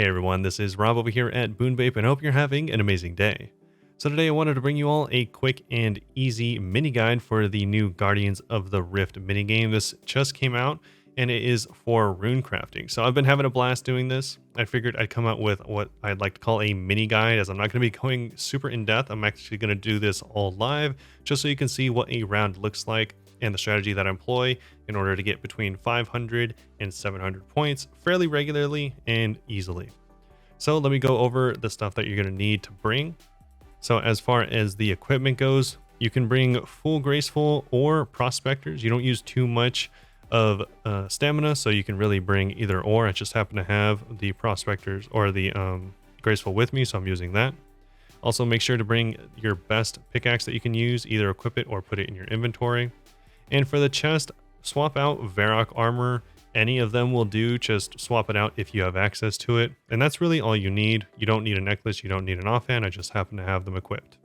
Hey everyone, this is Rob over here at Bunebape and I hope you're having an amazing day. So today I wanted to bring you all a quick and easy mini guide for the new Guardians of the Rift minigame. This just came out and it is for rune crafting. So I've been having a blast doing this. I figured I'd come out with what I'd like to call a mini guide, as I'm not going to be going super in depth. I'm actually going to do this all live just so you can see what a round looks like and the strategy that I employ in order to get between 500 and 700 points fairly regularly and easily. So let me go over the stuff that you're going to need to bring. So as far as the equipment goes, you can bring full graceful or prospectors. You don't use too much of stamina, so you can really bring either or. I just happen to have the prospectors or the graceful with me, so I'm using that. Also make sure to bring your best pickaxe that you can use, either equip it or put it in your inventory. And for the chest, swap out Varrock armor. Any of them will do. Just swap it out if you have access to it. And that's really all you need. You don't need a necklace. You don't need an offhand. I just happen to have them equipped.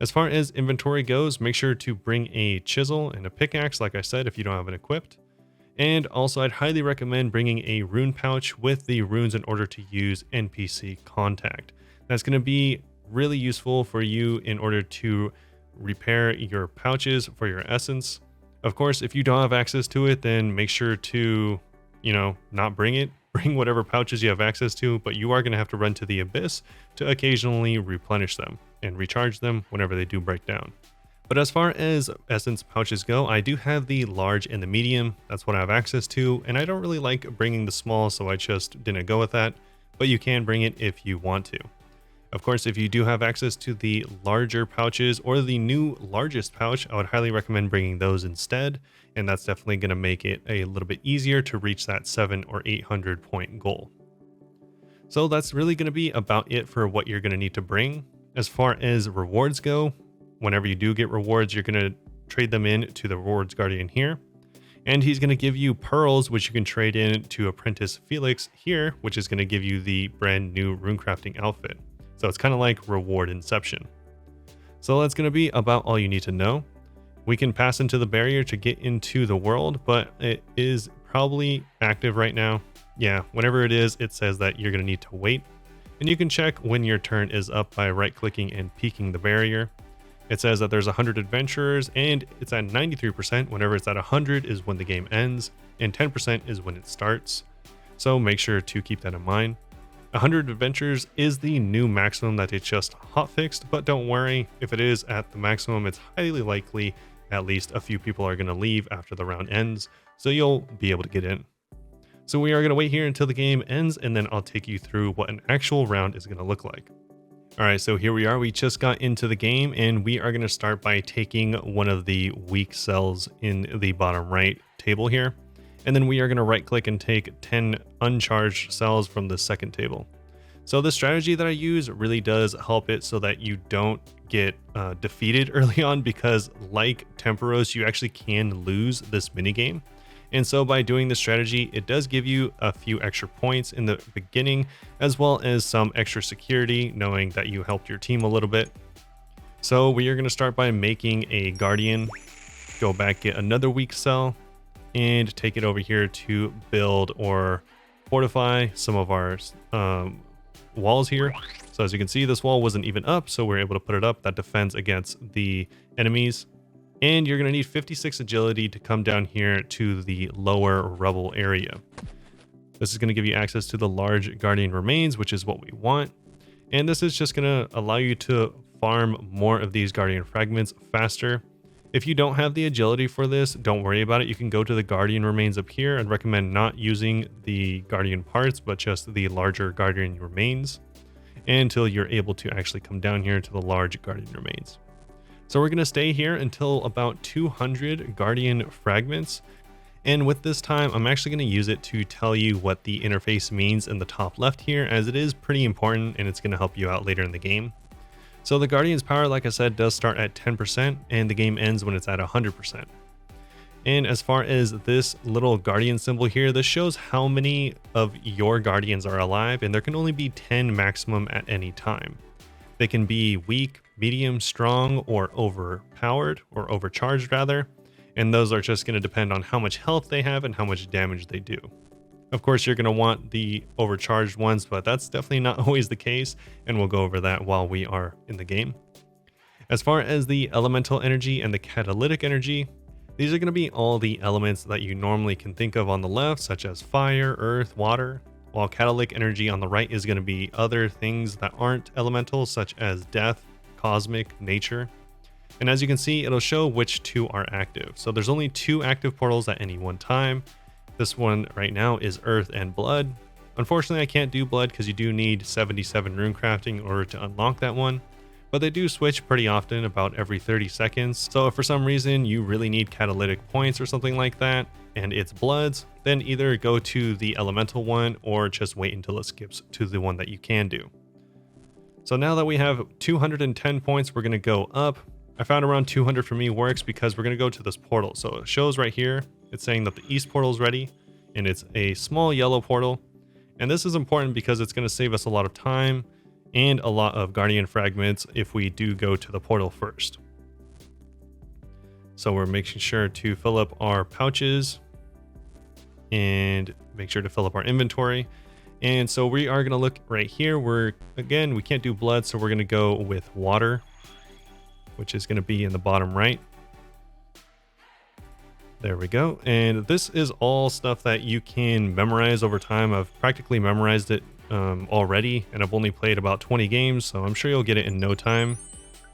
As far as inventory goes, make sure to bring a chisel and a pickaxe, like I said, if you don't have it equipped. And also, I'd highly recommend bringing a rune pouch with the runes in order to use NPC contact. That's going to be really useful for you in order to repair your pouches for your essence. Of course, if you don't have access to it, then make sure to, not bring it. Bring whatever pouches you have access to, but you are going to have to run to the abyss to occasionally replenish them and recharge them whenever they do break down. But as far as essence pouches go, I do have the large and the medium. That's what I have access to, and I don't really like bringing the small, so I just didn't go with that, but you can bring it if you want to. Of course, if you do have access to the larger pouches or the new largest pouch, I would highly recommend bringing those instead. And that's definitely going to make it a little bit easier to reach that 700 or 800 point goal. So that's really going to be about it for what you're going to need to bring. As far as rewards go, whenever you do get rewards, you're going to trade them in to the rewards guardian here. And he's going to give you pearls, which you can trade in to apprentice Felix here, which is going to give you the brand new rune crafting outfit. So it's kind of like reward inception. So that's going to be about all you need to know. We can pass into the barrier to get into the world, but it is probably active right now. Yeah, whenever it is, it says that you're going to need to wait. And you can check when your turn is up by right clicking and peeking the barrier. It says that there's 100 adventurers and it's at 93%. Whenever it's at 100 is when the game ends and 10% is when it starts. So make sure to keep that in mind. 100 adventures is the new maximum that it's just hotfixed, but don't worry, if it is at the maximum, it's highly likely at least a few people are going to leave after the round ends, so you'll be able to get in. So we are going to wait here until the game ends, and then I'll take you through what an actual round is going to look like. Alright, so here we are. We just got into the game, and we are going to start by taking one of the weak cells in the bottom right table here. And then we are going to right click and take 10 uncharged cells from the second table. So the strategy that I use really does help it so that you don't get defeated early on, because like Temporos, you actually can lose this minigame. And so by doing this strategy, it does give you a few extra points in the beginning, as well as some extra security, knowing that you helped your team a little bit. So we are going to start by making a guardian, go back, get another weak cell, and take it over here to build or fortify some of our walls here. So as you can see, this wall wasn't even up, so we're able to put it up. That defends against the enemies. And you're going to need 56 agility to come down here to the lower rubble area. This is going to give you access to the large guardian remains, which is what we want. And this is just going to allow you to farm more of these guardian fragments faster. If you don't have the agility for this, don't worry about it. You can go to the guardian remains up here. I'd recommend not using the guardian parts, but just the larger guardian remains until you're able to actually come down here to the large guardian remains. So we're going to stay here until about 200 guardian fragments. And with this time, I'm actually going to use it to tell you what the interface means in the top left here, as it is pretty important and it's going to help you out later in the game. So the Guardian's power, like I said, does start at 10% and the game ends when it's at 100%. And as far as this little Guardian symbol here, this shows how many of your Guardians are alive, and there can only be 10 maximum at any time. They can be weak, medium, strong, or overpowered, or overcharged rather. And those are just going to depend on how much health they have and how much damage they do. Of course, you're going to want the overcharged ones, but that's definitely not always the case, and we'll go over that while we are in the game. As far as the elemental energy and the catalytic energy, these are going to be all the elements that you normally can think of on the left, such as fire, earth, water, while catalytic energy on the right is going to be other things that aren't elemental, such as death, cosmic, nature. And as you can see, it'll show which two are active. So there's only 2 active portals at any one time. This one right now is earth and blood. Unfortunately, I can't do blood because you do need 77 rune crafting in order to unlock that one. But they do switch pretty often, about every 30 seconds. So if for some reason you really need catalytic points or something like that, and it's bloods, then either go to the elemental one or just wait until it skips to the one that you can do. So now that we have 210 points, we're going to go up. I found around 200 for me works because we're going to go to this portal. So it shows right here, it's saying that the east portal is ready, and it's a small yellow portal. And this is important because it's going to save us a lot of time and a lot of guardian fragments if we do go to the portal first. So we're making sure to fill up our pouches and make sure to fill up our inventory. And so we are going to look right here. We can't do blood, so we're going to go with water, which is going to be in the bottom right. There we go. And this is all stuff that you can memorize over time. I've practically memorized it already, and I've only played about 20 games, so I'm sure you'll get it in no time.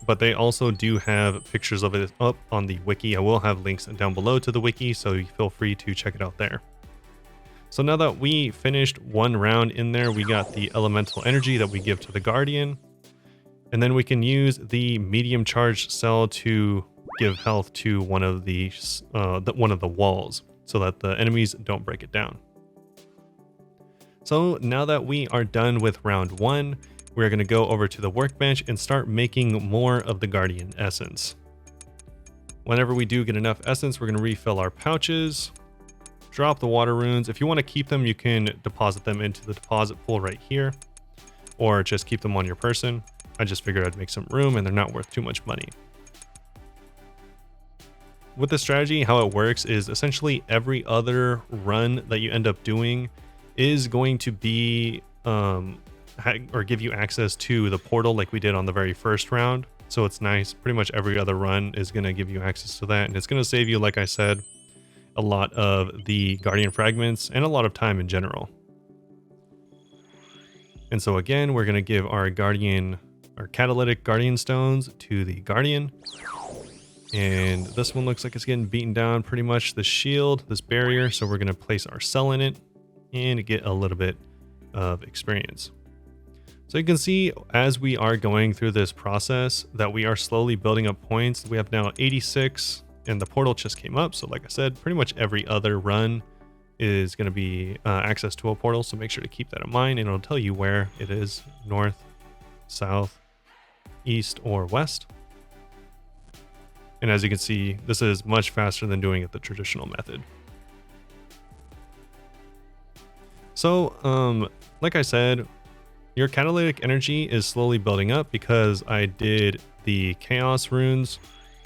But they also do have pictures of it up on the wiki. I will have links down below to the wiki, so you feel free to check it out there. So now that we finished one round in there, we got the elemental energy that we give to the guardian, and then we can use the medium charged cell to give health to one of the walls so that the enemies don't break it down. So now that we are done with round 1, we're going to go over to the workbench and start making more of the guardian essence. Whenever we do get enough essence, we're going to refill our pouches, drop the water runes. If you want to keep them, you can deposit them into the deposit pool right here, or just keep them on your person. I just figured I'd make some room, and they're not worth too much money. With this strategy, how it works is essentially every other run that you end up doing is going to be or give you access to the portal like we did on the very first round. So it's nice. Pretty much every other run is going to give you access to that, and it's going to save you, like I said, a lot of the guardian fragments and a lot of time in general. And so again, we're going to give our catalytic guardian stones to the guardian. And this one looks like it's getting beaten down pretty much, the shield, this barrier. So we're going to place our cell in it and get a little bit of experience. So you can see as we are going through this process that we are slowly building up points. We have now 86, and the portal just came up. So like I said, pretty much every other run is going to be access to a portal. So make sure to keep that in mind, and it'll tell you where it is: north, south, east, or west. And as you can see, this is much faster than doing it the traditional method. So, like I said, your catalytic energy is slowly building up because I did the chaos runes,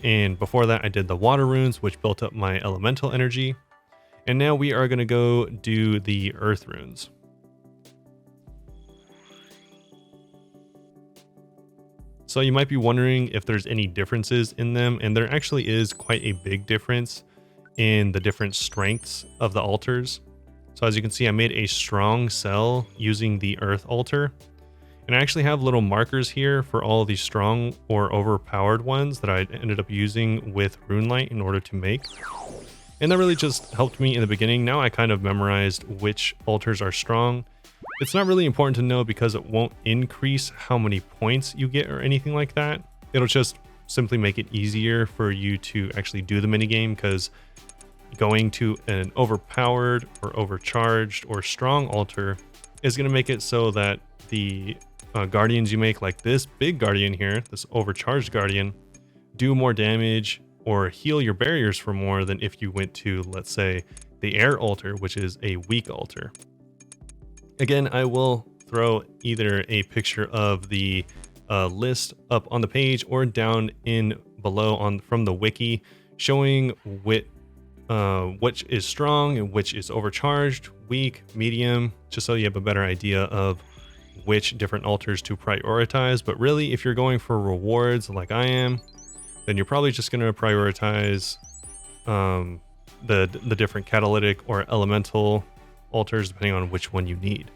and before that I did the water runes, which built up my elemental energy. And now we are going to go do the earth runes. So you might be wondering if there's any differences in them, and there actually is quite a big difference in the different strengths of the altars. So as you can see, I made a strong cell using the earth altar, and I actually have little markers here for all the strong or overpowered ones that I ended up using with Runelight in order to make. And that really just helped me in the beginning. Now I kind of memorized which altars are strong. It's not really important to know because it won't increase how many points you get or anything like that. It'll just simply make it easier for you to actually do the minigame, because going to an overpowered or overcharged or strong altar is going to make it so that the guardians you make, like this big guardian here, this overcharged guardian, do more damage or heal your barriers for more than if you went to, let's say, the air altar, which is a weak altar. Again, I will throw either a picture of the list up on the page or down in below from the wiki, showing what which is strong and which is overcharged, weak, medium, just so you have a better idea of which different altars to prioritize. But really, if you're going for rewards like I am, then you're probably just going to prioritize the different catalytic or elemental altars depending on which one you need.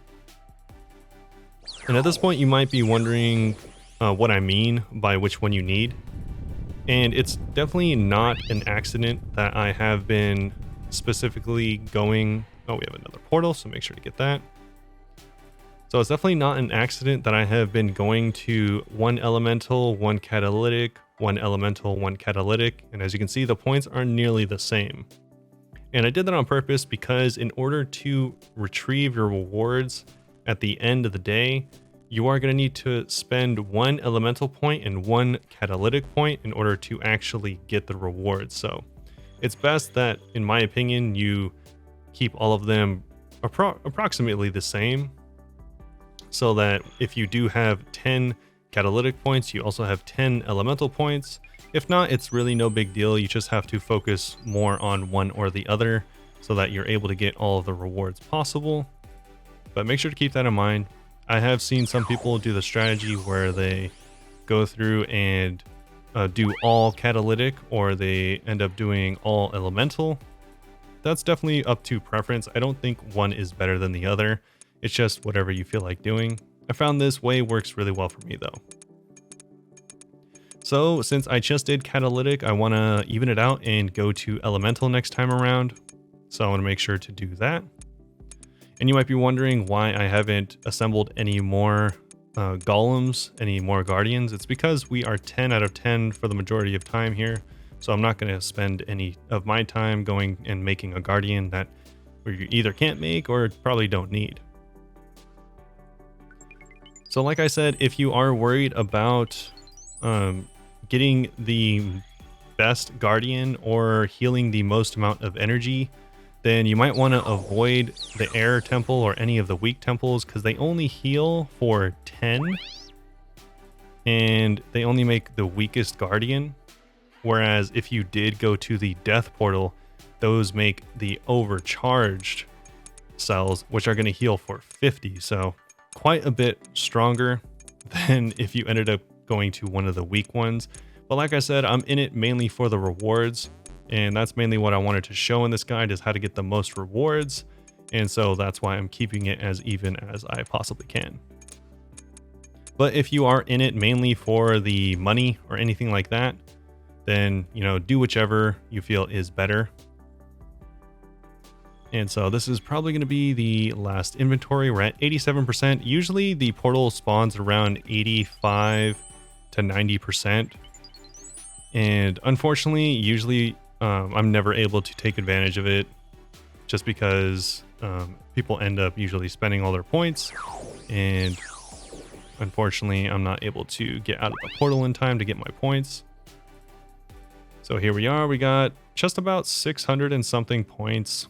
And at this point, you might be wondering what I mean by which one you need. And it's definitely not an accident that I have been specifically going... Oh, we have another portal, so make sure to get that. So it's definitely not an accident that I have been going to one elemental, one catalytic, one elemental, one catalytic. And as you can see, the points are nearly the same. And I did that on purpose because in order to retrieve your rewards at the end of the day, you are going to need to spend one elemental point and one catalytic point in order to actually get the rewards. So it's best that, in my opinion, you keep all of them approximately the same, so that if you do have 10 catalytic points, you also have 10 elemental points. If not, it's really no big deal. You just have to focus more on one or the other so that you're able to get all of the rewards possible. But make sure to keep that in mind. I have seen some people do the strategy where they go through and do all catalytic, or they end up doing all elemental. That's definitely up to preference. I don't think one is better than the other. It's just whatever you feel like doing. I found this way works really well for me though. So since I just did catalytic, I want to even it out and go to elemental next time around. So I want to make sure to do that. And you might be wondering why I haven't assembled any more golems, any more guardians. It's because we are 10 out of 10 for the majority of time here. So I'm not going to spend any of my time going and making a guardian that you either can't make or probably don't need. So like I said, if you are worried about getting the best guardian or healing the most amount of energy, then you might want to avoid the air temple or any of the weak temples, because they only heal for 10 and they only make the weakest guardian. Whereas if you did go to the death portal, those make the overcharged cells, which are going to heal for 50. So quite a bit stronger than if you ended up going to one of the weak ones. But like I said, I'm in it mainly for the rewards. And that's mainly what I wanted to show in this guide, is how to get the most rewards. And so that's why I'm keeping it as even as I possibly can. But if you are in it mainly for the money or anything like that, then, you know, do whichever you feel is better. And so this is probably going to be the last inventory. We're at 87%. Usually the portal spawns around 85 to 90%. And unfortunately, usually I'm never able to take advantage of it, just because people end up usually spending all their points. And unfortunately, I'm not able to get out of the portal in time to get my points. So here we are. We got just about 600 and something points.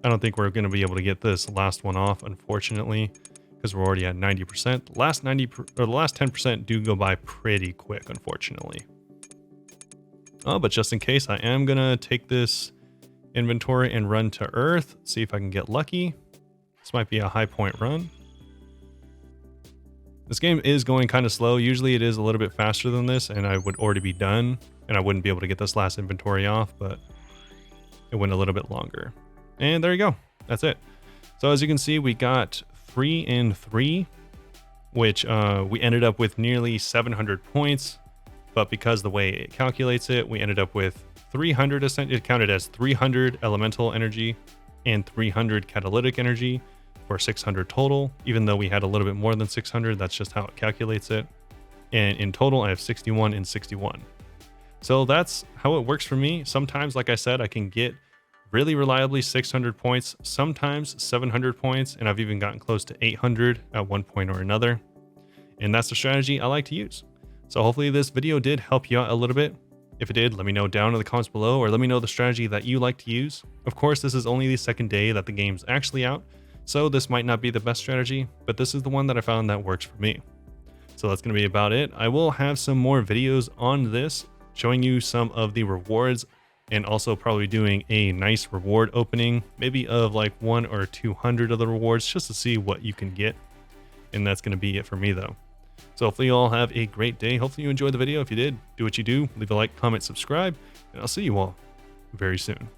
I don't think we're going to be able to get this last one off, unfortunately, because we're already at 90%. The last 10% do go by pretty quick, unfortunately. Oh, but just in case, I am going to take this inventory and run to Earth, see if I can get lucky. This might be a high point run. This game is going kind of slow. Usually it is a little bit faster than this, and I would already be done, and I wouldn't be able to get this last inventory off, but it went a little bit longer. And there you go. That's it. So as you can see, we got 3 and 3, which we ended up with nearly 700 points. But because the way it calculates it, we ended up with 300. It counted as 300 elemental energy and 300 catalytic energy for 600 total. Even though we had a little bit more than 600, that's just how it calculates it. And in total, I have 61 and 61. So that's how it works for me. Sometimes, like I said, I can get really reliably 600 points, sometimes 700 points, and I've even gotten close to 800 at one point or another. And that's the strategy I like to use. So hopefully this video did help you out a little bit. If it did, let me know down in the comments below, or let me know the strategy that you like to use. Of course, this is only the second day that the game's actually out, so this might not be the best strategy, but this is the one that I found that works for me. So that's going to be about it. I will have some more videos on this, showing you some of the rewards and also probably doing a nice reward opening, maybe of like 1 or 200 of the rewards, just to see what you can get. And that's going to be it for me though. So hopefully you all have a great day. Hopefully you enjoyed the video. If you did, do what you do, leave a like, comment, subscribe, and I'll see you all very soon.